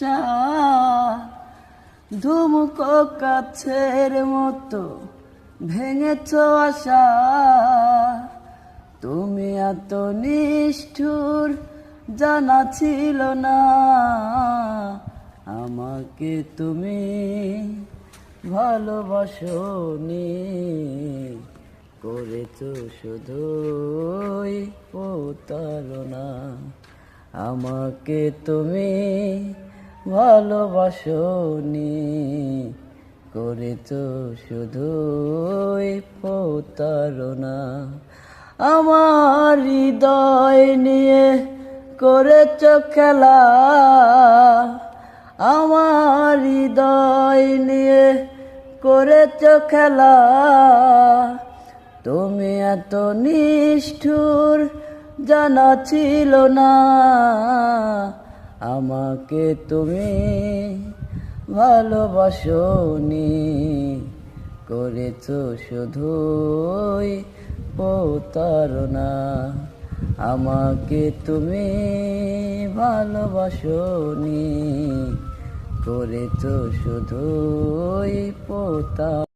আশা ধুমুকো কাছের মতো ভেঙেছ আশা। তুমি এত নিষ্ঠুর জানা ছিল না, আমাকে তুমি ভালোবাসোনি, করেছ শুধুই প্রতারণা। আমাকে তুমি ভালোবাসোনি, করেছ শুধুই প্রতারণা। আমার হৃদয় নিয়ে করেছ খেলা, আমার হৃদয় নিয়ে করেছ খেলা। তুমি এত নিষ্ঠুর জানা ছিল না, আমাকে তুমি ভালোবাসোনি, করেছ শুধুই প্রতারণা। আমাকে তুমি ভালোবাসোনি, করেছ শুধুই প্রতারণা।